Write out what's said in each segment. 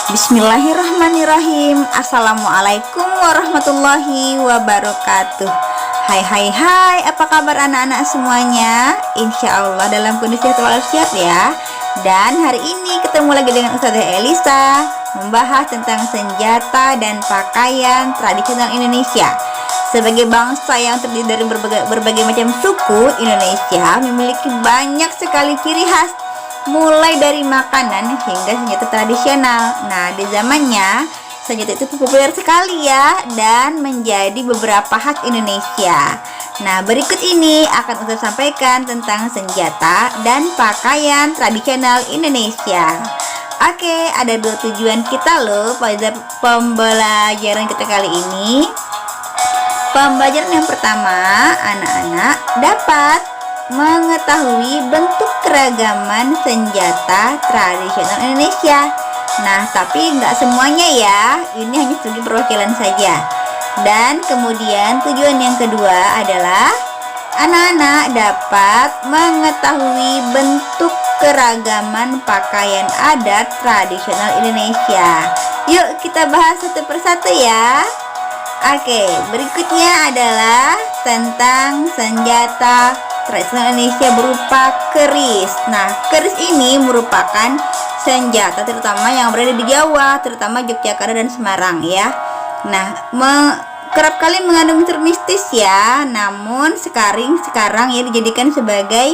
Bismillahirrahmanirrahim. Assalamualaikum warahmatullahi wabarakatuh. Hai hai hai, apa kabar anak-anak semuanya? Insya Allah dalam kondisi walafiat ya. Dan hari ini ketemu lagi dengan Ustazah Elisa, membahas tentang senjata dan pakaian tradisional Indonesia. Sebagai bangsa yang terdiri dari berbagai macam suku, Indonesia memiliki banyak sekali ciri khas, mulai dari makanan hingga senjata tradisional. Nah, di zamannya senjata itu populer sekali ya, dan menjadi beberapa khas Indonesia. Nah, berikut ini akan saya sampaikan tentang senjata dan pakaian tradisional Indonesia. Oke, ada dua tujuan kita loh pada pembelajaran kita kali ini. Pembelajaran yang pertama, anak-anak dapat mengetahui bentuk keragaman senjata tradisional Indonesia. Nah, tapi nggak semuanya ya, ini hanya sebagai perwakilan saja. Dan kemudian tujuan yang kedua adalah anak-anak dapat mengetahui bentuk keragaman pakaian adat tradisional Indonesia. Yuk kita bahas satu persatu ya. Oke, berikutnya adalah tentang senjata tradisional Indonesia berupa keris. Nah, keris ini merupakan senjata terutama yang berada di Jawa, terutama Yogyakarta dan Semarang ya. Nah, kerap kali mengandung unsur mistis ya. Namun sekarang ya dijadikan sebagai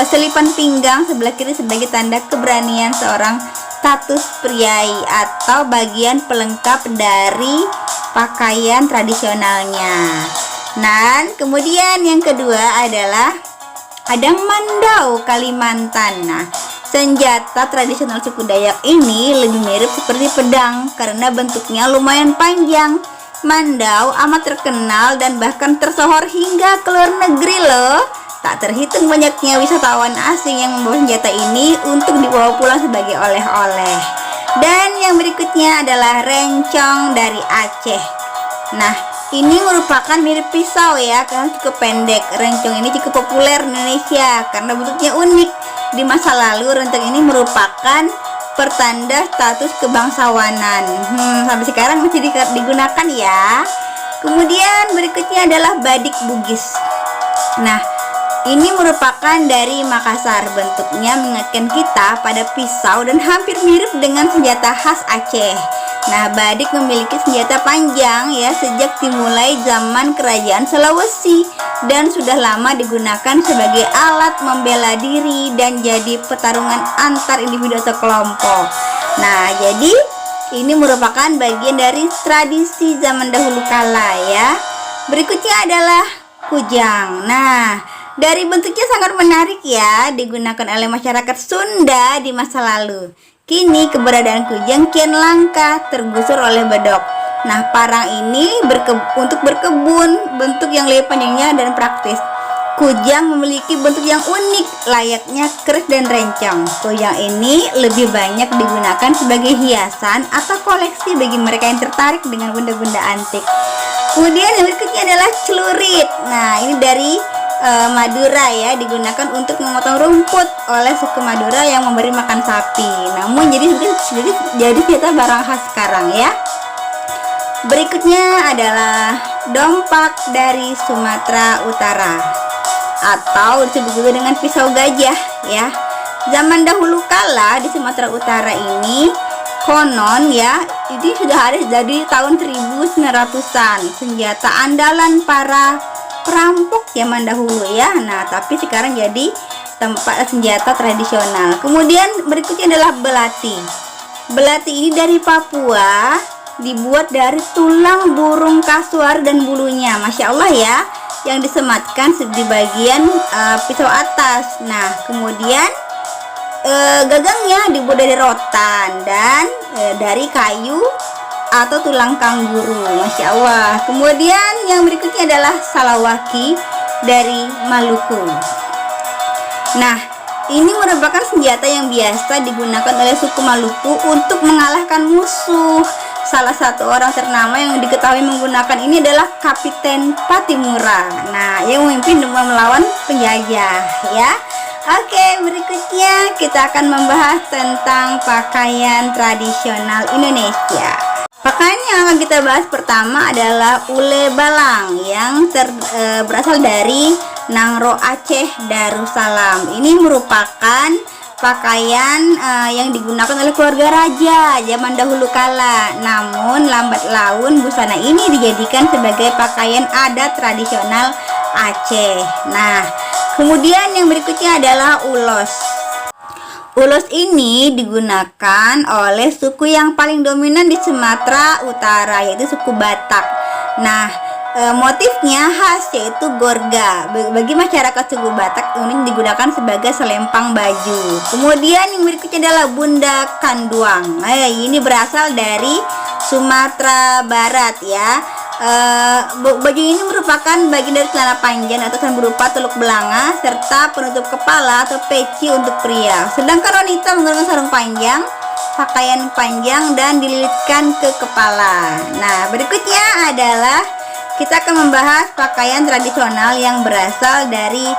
selipan pinggang sebelah kiri sebagai tanda keberanian seorang status priai atau bagian pelengkap dari pakaian tradisionalnya. Dan kemudian yang kedua adalah adang mandau Kalimantan. Nah, senjata tradisional suku Dayak ini lebih mirip seperti pedang karena bentuknya lumayan panjang. Mandau amat terkenal dan bahkan tersohor hingga ke luar negeri loh. Tak terhitung banyaknya wisatawan asing yang membawa senjata ini untuk dibawa pulang sebagai oleh-oleh. Dan yang berikutnya adalah rencong dari Aceh. Nah, ini merupakan mirip pisau ya, karena cukup pendek. Rencong ini cukup populer di Indonesia karena bentuknya unik. Di masa lalu rencong ini merupakan pertanda status kebangsawanan. Sampai sekarang masih digunakan ya. Kemudian berikutnya adalah badik Bugis. Nah, ini merupakan dari Makassar. Bentuknya mengingatkan kita pada pisau dan hampir mirip dengan senjata khas Aceh. Nah, badik memiliki senjata panjang ya sejak dimulai zaman kerajaan Sulawesi dan sudah lama digunakan sebagai alat membela diri dan jadi pertarungan antar individu atau kelompok. Nah, jadi ini merupakan bagian dari tradisi zaman dahulu kala ya. Berikutnya adalah kujang. Nah, dari bentuknya sangat menarik ya, digunakan oleh masyarakat Sunda di masa lalu. Kini keberadaan kujang kian langka, tergusur oleh bedok. Nah, parang ini untuk berkebun, bentuk yang lebih panjangnya dan praktis. Kujang memiliki bentuk yang unik, layaknya keris dan rencong. Kujang ini lebih banyak digunakan sebagai hiasan atau koleksi bagi mereka yang tertarik dengan benda-benda antik. Kemudian yang berikutnya adalah celurit. Nah, ini dari Madura ya, digunakan untuk memotong rumput oleh suku Madura yang memberi makan sapi. Namun jadi kita barang khas sekarang ya. Berikutnya adalah dompak dari Sumatera Utara atau disebut juga dengan pisau gajah ya. Zaman dahulu kala di Sumatera Utara ini konon ya, ini sudah ada dari tahun 1900-an, senjata andalan para perampok zaman dahulu ya. Nah, tapi sekarang jadi tempat senjata tradisional. Kemudian berikutnya adalah belati. Belati ini dari Papua, dibuat dari tulang burung kasuar dan bulunya. Masya Allah ya, yang disematkan di bagian pisau atas. Nah, kemudian gagangnya dibuat dari rotan dan dari kayu atau tulang kangguru. Masya Allah. Kemudian yang berikutnya adalah salawaki dari Maluku. Nah, ini merupakan senjata yang biasa digunakan oleh suku Maluku untuk mengalahkan musuh. Salah satu orang ternama yang diketahui menggunakan ini adalah Kapiten Patimura. Nah, yang memimpin melawan penjajah ya. Oke, berikutnya kita akan membahas tentang pakaian tradisional Indonesia. Pakaian yang akan kita bahas pertama adalah ule balang yang berasal dari Nangro Aceh Darussalam. Ini merupakan pakaian yang digunakan oleh keluarga raja zaman dahulu kala. Namun lambat laun busana ini dijadikan sebagai pakaian adat tradisional Aceh. Nah, kemudian yang berikutnya adalah ulos. Ulos ini digunakan oleh suku yang paling dominan di Sumatera Utara, yaitu suku Batak. Nah, motifnya khas yaitu gorga. Bagi masyarakat suku Batak ini digunakan sebagai selempang baju. Kemudian yang berikutnya adalah bunda kanduang. Ini berasal dari Sumatera Barat ya. Baju ini merupakan bagian dari celana panjang atasan berupa teluk belanga serta penutup kepala atau peci untuk pria. Sedangkan wanita menggunakan sarung panjang, pakaian panjang dan dililitkan ke kepala. Nah, berikutnya adalah kita akan membahas pakaian tradisional yang berasal dari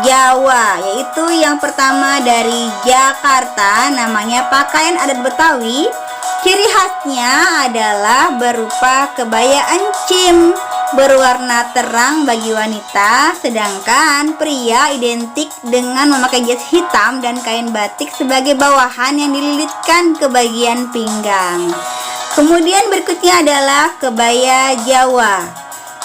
Jawa, yaitu yang pertama dari Jakarta, namanya pakaian adat Betawi. Ciri khasnya adalah berupa kebaya encim berwarna terang bagi wanita, sedangkan pria identik dengan memakai jas hitam dan kain batik sebagai bawahan yang dililitkan ke bagian pinggang. Kemudian berikutnya adalah kebaya Jawa,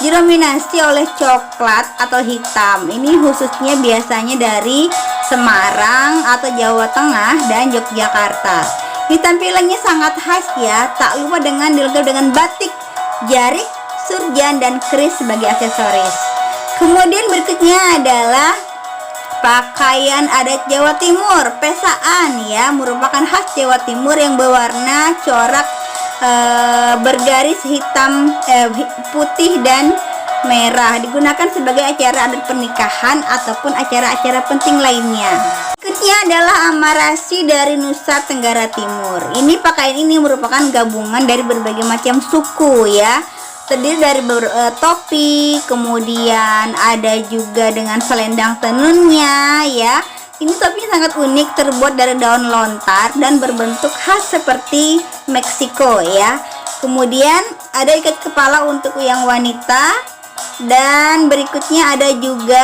didominasi oleh coklat atau hitam. Ini khususnya biasanya dari Semarang atau Jawa Tengah dan Yogyakarta. Ini tampilannya sangat khas ya, tak lupa dengan dilengkapi dengan batik, jarik, surjan, dan keris sebagai aksesoris. Kemudian berikutnya adalah pakaian adat Jawa Timur, pesaan ya, merupakan khas Jawa Timur yang berwarna corak bergaris hitam, putih dan merah, digunakan sebagai acara adat pernikahan ataupun acara-acara penting lainnya. Berikutnya adalah amarasi dari Nusa Tenggara Timur. Ini pakaian ini merupakan gabungan dari berbagai macam suku ya, terdiri dari topi, kemudian ada juga dengan selendang tenunnya ya. Ini topinya sangat unik, terbuat dari daun lontar dan berbentuk khas seperti Meksiko ya. Kemudian ada ikat kepala untuk yang wanita. Dan berikutnya ada juga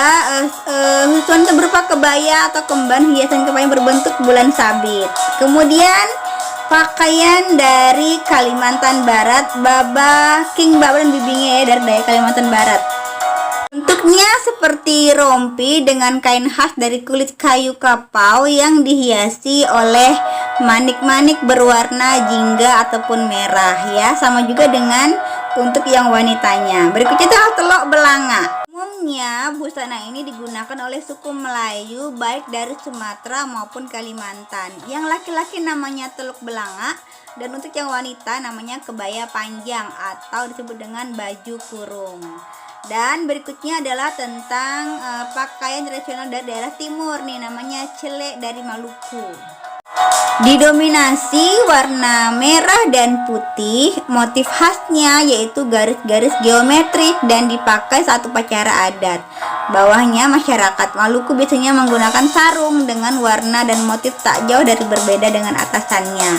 susunan berupa kebaya atau kemban hiasan kepala yang berbentuk bulan sabit. Kemudian pakaian dari Kalimantan Barat, Baba, King Baba dan bibinya ya, dari daya Kalimantan Barat. Bentuknya seperti rompi dengan kain khas dari kulit kayu kapau yang dihiasi oleh manik-manik berwarna jingga ataupun merah ya, sama juga dengan untuk yang wanitanya. Berikutnya adalah telok belanga. Umumnya busana ini digunakan oleh suku Melayu baik dari Sumatera maupun Kalimantan. Yang laki-laki namanya teluk belanga dan untuk yang wanita namanya kebaya panjang atau disebut dengan baju kurung. Dan berikutnya adalah tentang pakaian tradisional dari daerah timur nih, namanya celek dari Maluku. Didominasi warna merah dan putih, motif khasnya yaitu garis-garis geometrik dan dipakai saat upacara adat. Bawahnya masyarakat Maluku biasanya menggunakan sarung dengan warna dan motif tak jauh dari berbeda dengan atasannya.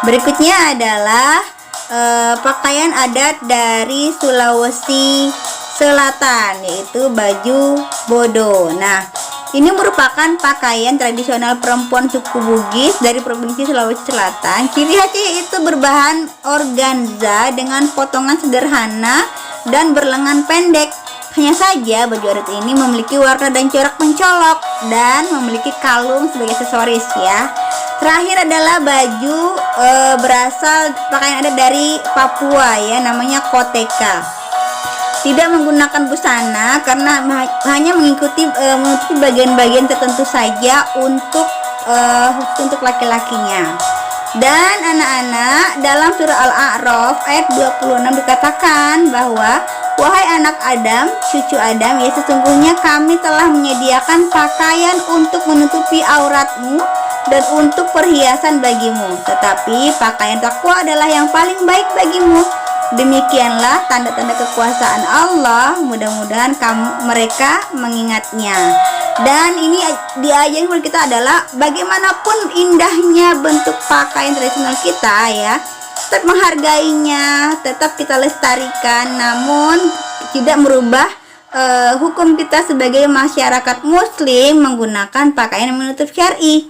Berikutnya adalah pakaian adat dari Sulawesi Selatan, yaitu baju bodo. Nah, ini merupakan pakaian tradisional perempuan suku Bugis dari Provinsi Sulawesi Selatan. Ciri khasnya yaitu berbahan organza dengan potongan sederhana dan berlengan pendek. Hanya saja baju adat ini memiliki warna dan corak mencolok dan memiliki kalung sebagai aksesoris ya. Terakhir adalah baju berasal pakaian adat dari Papua ya, namanya koteka. Tidak menggunakan busana karena hanya mengikuti bagian-bagian tertentu saja untuk laki-lakinya. Dan anak-anak, dalam surah Al-A'raf ayat 26 dikatakan bahwa wahai anak Adam, cucu Adam, ya sesungguhnya kami telah menyediakan pakaian untuk menutupi auratmu dan untuk perhiasan bagimu, tetapi pakaian takwa adalah yang paling baik bagimu. Demikianlah tanda-tanda kekuasaan Allah, mudah-mudahan mereka mengingatnya. Dan ini diajarin kepada kita adalah bagaimanapun indahnya bentuk pakaian tradisional kita ya, tetap menghargainya, tetap kita lestarikan, namun tidak merubah hukum kita sebagai masyarakat muslim menggunakan pakaian yang menutup syar'i,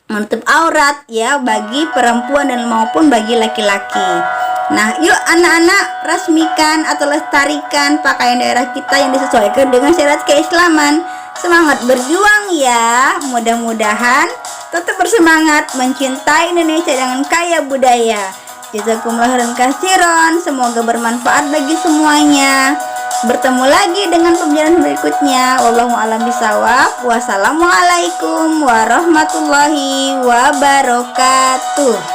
menutup aurat ya, bagi perempuan dan maupun bagi laki-laki. Nah, yuk anak-anak resmikan atau lestarikan pakaian daerah kita yang disesuaikan dengan syariat keislaman. Semangat berjuang ya. Mudah-mudahan tetap bersemangat mencintai Indonesia dengan kaya budaya. Jazakumullah khairan katsiran. Semoga bermanfaat bagi semuanya. Bertemu lagi dengan pembelajaran berikutnya. Wallahu a'lam bishawab. Wassalamualaikum warahmatullahi wabarakatuh.